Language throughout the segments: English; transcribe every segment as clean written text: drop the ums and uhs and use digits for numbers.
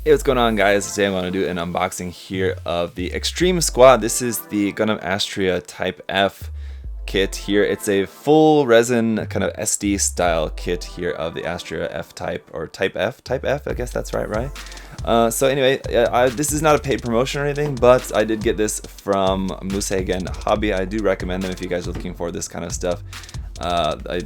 Hey, what's going on, guys? Today I'm going to do an unboxing here of the Extreme Squad. This is the Gundam Astraea Type-F kit here. It's a full resin kind of SD style kit here of the Astraea F type, or Type-F, I guess that's right? So anyway, this is not a paid promotion or anything, but I did get this from Musagen Hobby. I do recommend them if you guys are looking for this kind of stuff.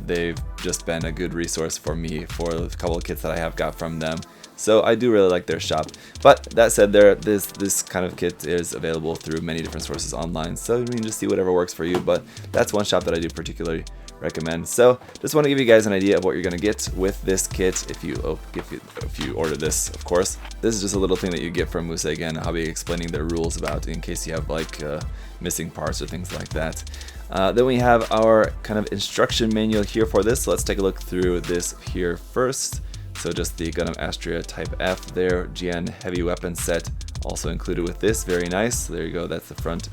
They've just been a good resource for me for a couple of kits that I have got from them. So I do really like their shop. But that said, this kind of kit is available through many different sources online, so you can just see whatever works for you. But that's one shop that I do particularly recommend. So just want to give you guys an idea of what you're going to get with this kit if you order this, of course. This is just a little thing that you get from Musagen Hobby explaining their rules about in case you have like missing parts or things like that. Then we have our kind of instruction manual here for this. So let's take a look through this here first. So just the Gundam Astraea Type-F there, GN heavy weapon set also included with this. Very nice. So there you go, that's the front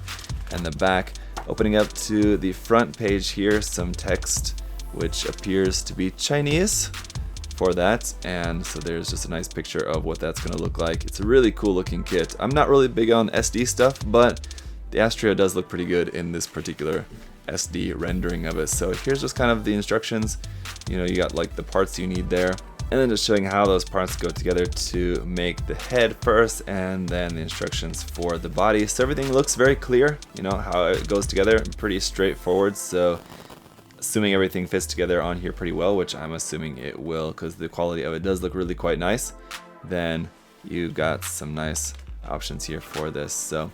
and the back. Opening up to the front page here, some text which appears to be Chinese for that, and so there's just a nice picture of what that's going to look like. It's a really cool looking kit. I'm not really big on SD stuff, but the Astraea does look pretty good in this particular SD rendering of it. So here's just kind of the instructions. You know, you got like the parts you need there, and then just showing how those parts go together to make the head first, and then the instructions for the body. So everything looks very clear, you know, how it goes together, pretty straightforward. So assuming everything fits together on here pretty well, which I'm assuming it will because the quality of it does look really quite nice, then you've got some nice options here for this. So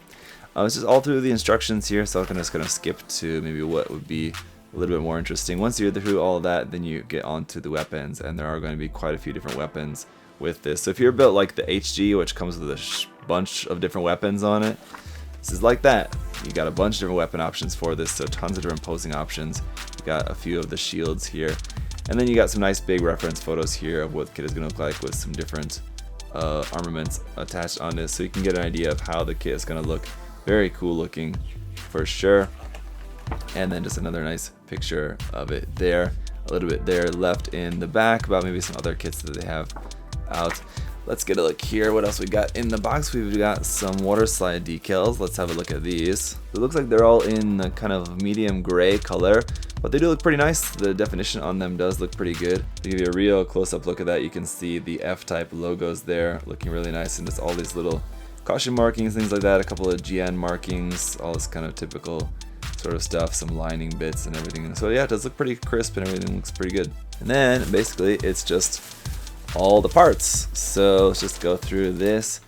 it's just all through the instructions here, so I'm just going to skip to maybe what would be a little bit more interesting. Once you're through all of that, then you get onto the weapons, and there are going to be quite a few different weapons with this. So if you're built like the HG, which comes with a bunch of different weapons on it, this is like that. You got a bunch of different weapon options for this, so tons of different posing options. You got a few of the shields here, and then you got some nice big reference photos here of what the kit is going to look like with some different armaments attached on this, so you can get an idea of how the kit is going to look. Very cool looking for sure. And then just another nice picture of it there. A little bit there left in the back about maybe some other kits that they have out. Let's get a look here. What else we got in the box? We've got some water slide decals. Let's have a look at these. It looks like they're all in a kind of medium gray color, but they do look pretty nice. The definition on them does look pretty good. To give you a real close-up look at that, you can see the F-type logos there looking really nice, and just all these little caution markings, things like that, a couple of GN markings, all this kind of typical sort of stuff, some lining bits and everything. So yeah, it does look pretty crisp and everything looks pretty good. And then basically it's just all the parts. So let's just go through this.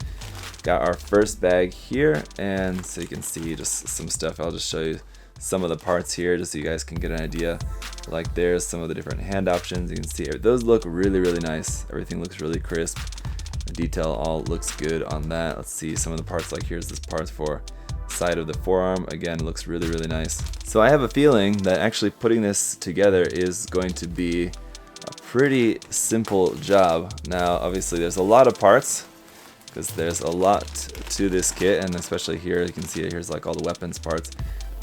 Got our first bag here, and so you can see just some stuff. I'll just show you some of the parts here just so you guys can get an idea. Like there's some of the different hand options. You can see those look really nice. Everything looks really crisp. The detail all looks good on that. Let's see some of the parts. Like here's this part for side of the forearm. Again, it looks really nice. So I have a feeling that actually putting this together is going to be a pretty simple job. Now obviously there's a lot of parts because there's a lot to this kit, and especially here you can see here's like all the weapons parts.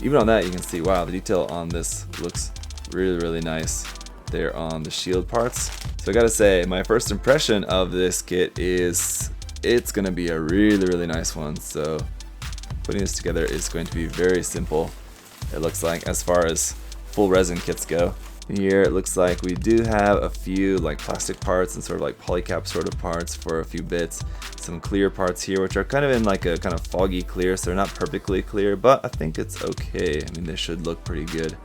Even on that you can see, wow, the detail on this looks really nice there on the shield parts. So I gotta say, my first impression of this kit is it's gonna be a really nice one. So putting this together is going to be very simple, it looks like, as far as full resin kits go. Here it looks like we do have a few like plastic parts and sort of like polycap sort of parts for a few bits. Some clear parts here which are kind of in like a kind of foggy clear, so they're not perfectly clear, but I think it's okay. I mean, they should look pretty good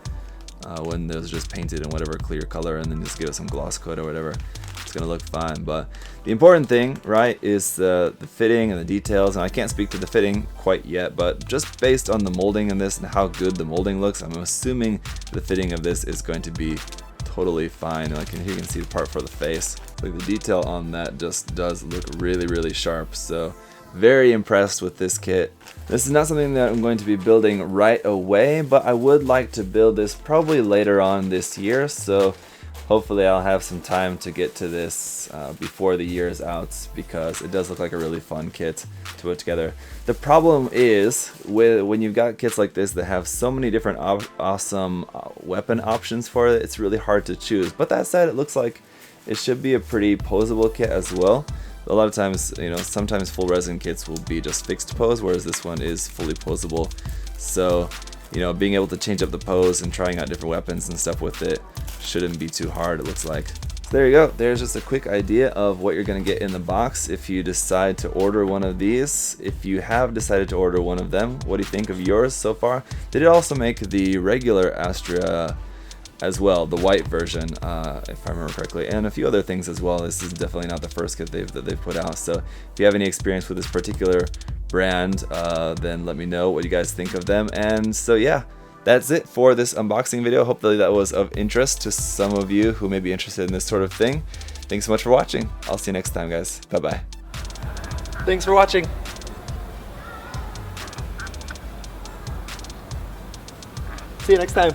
when those just painted in whatever clear color, and then just give it some gloss coat or whatever. It's gonna look fine. But the important thing, right, is the fitting and the details. And I can't speak to the fitting quite yet, but just based on the molding in this and how good the molding looks, I'm assuming the fitting of this is going to be totally fine. Like here you can see the part for the face. Like the detail on that just does look really sharp. So very impressed with this kit. This is not something that I'm going to be building right away, but I would like to build this probably later on this year. So hopefully I'll have some time to get to this before the year is out, because it does look like a really fun kit to put together. The problem is when you've got kits like this that have so many different awesome weapon options for it, it's really hard to choose. But that said, it looks like it should be a pretty posable kit as well. A lot of times, you know, sometimes full resin kits will be just fixed pose, whereas this one is fully posable. So, you know, being able to change up the pose and trying out different weapons and stuff with it shouldn't be too hard, it looks like. So there you go. There's just a quick idea of what you're going to get in the box if you decide to order one of these. If you have decided to order one of them, what do you think of yours so far? They did also make the regular Astraea as well, the white version, if I remember correctly, and a few other things as well. This is definitely not the first kit that they've put out. So if you have any experience with this particular brand, then let me know what you guys think of them. And so yeah, that's it for this unboxing video. Hopefully that was of interest to some of you who may be interested in this sort of thing. Thanks so much for watching. I'll see you next time, guys. Bye bye. Thanks for watching. See you next time.